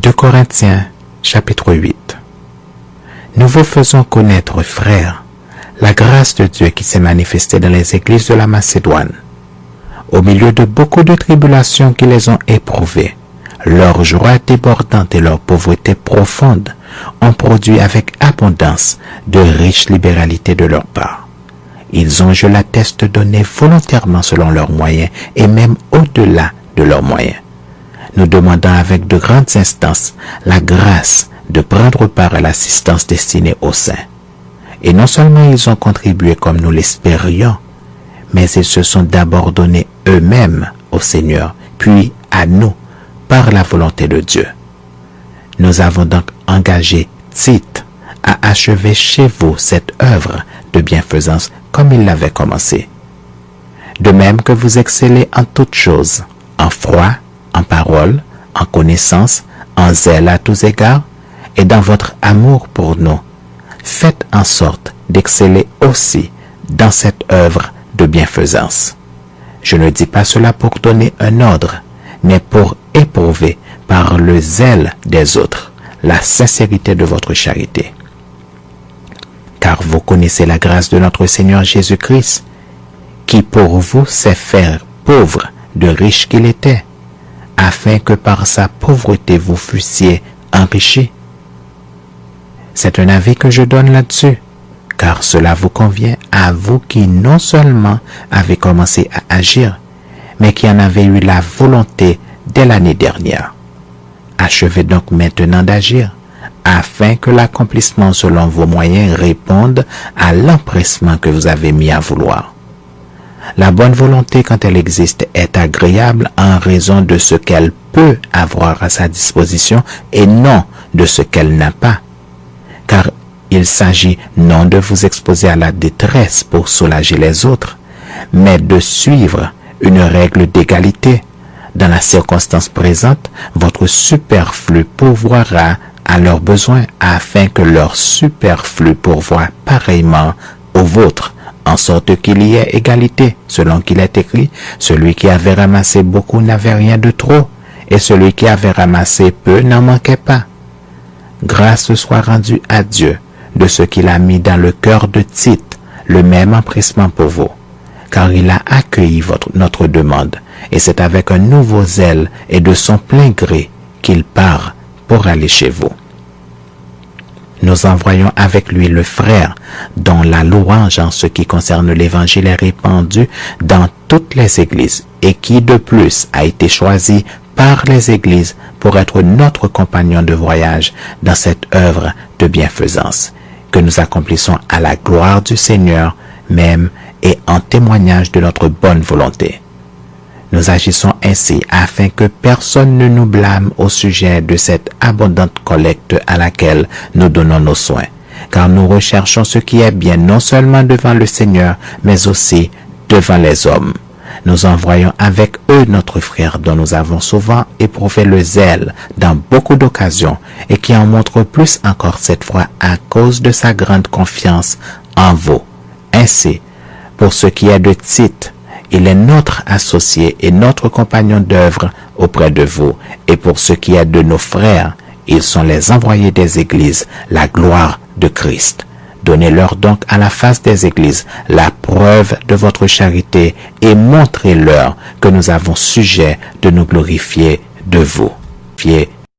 2 Corinthiens, chapitre 8. Nous vous faisons connaître, frères, la grâce de Dieu qui s'est manifestée dans les églises de la Macédoine. Au milieu de beaucoup de tribulations qui les ont éprouvées, leur joie débordante et leur pauvreté profonde ont produit avec abondance de riches libéralités de leur part. Ils ont, je l'atteste, donné volontairement selon leurs moyens et même au-delà de leurs moyens, nous demandant avec de grandes instances la grâce de prendre part à l'assistance destinée aux saints. Et non seulement ils ont contribué comme nous l'espérions, mais ils se sont d'abord donnés eux-mêmes au Seigneur, puis à nous, par la volonté de Dieu. Nous avons donc engagé Tite à achever chez vous cette œuvre de bienfaisance comme il l'avait commencé. De même que vous excellez en toutes choses, en foi, en parole, en connaissance, en zèle à tous égards, et dans votre amour pour nous, faites en sorte d'exceller aussi dans cette œuvre de bienfaisance. Je ne dis pas cela pour donner un ordre, mais pour éprouver par le zèle des autres la sincérité de votre charité. Car vous connaissez la grâce de notre Seigneur Jésus-Christ, qui pour vous s'est fait pauvre de riche qu'il était, afin que par sa pauvreté vous fussiez enrichis. C'est un avis que je donne là-dessus, car cela vous convient à vous qui non seulement avez commencé à agir, mais qui en avez eu la volonté dès l'année dernière. Achevez donc maintenant d'agir, afin que l'accomplissement selon vos moyens réponde à l'empressement que vous avez mis à vouloir. La bonne volonté, quand elle existe, est agréable en raison de ce qu'elle peut avoir à sa disposition et non de ce qu'elle n'a pas. Car il s'agit non de vous exposer à la détresse pour soulager les autres, mais de suivre une règle d'égalité. Dans la circonstance présente, votre superflu pourvoira à leurs besoins afin que leur superflu pourvoie pareillement au vôtre, en sorte qu'il y ait égalité, selon qu'il est écrit, celui qui avait ramassé beaucoup n'avait rien de trop, et celui qui avait ramassé peu n'en manquait pas. Grâce soit rendue à Dieu de ce qu'il a mis dans le cœur de Tite, le même empressement pour vous, car il a accueilli notre demande, et c'est avec un nouveau zèle et de son plein gré qu'il part pour aller chez vous. Nous envoyons avec lui le frère dont la louange en ce qui concerne l'évangile est répandue dans toutes les églises et qui de plus a été choisi par les églises pour être notre compagnon de voyage dans cette œuvre de bienfaisance que nous accomplissons à la gloire du Seigneur même et en témoignage de notre bonne volonté. Nous agissons ainsi afin que personne ne nous blâme au sujet de cette abondante collecte à laquelle nous donnons nos soins, car nous recherchons ce qui est bien non seulement devant le Seigneur, mais aussi devant les hommes. Nous envoyons avec eux notre frère dont nous avons souvent éprouvé le zèle dans beaucoup d'occasions et qui en montre plus encore cette fois à cause de sa grande confiance en vous. Ainsi, pour ce qui est de Tite, il est notre associé et notre compagnon d'œuvre auprès de vous. Et pour ce qui est de nos frères, ils sont les envoyés des églises, la gloire de Christ. Donnez-leur donc à la face des églises la preuve de votre charité et montrez-leur que nous avons sujet de nous glorifier de vous.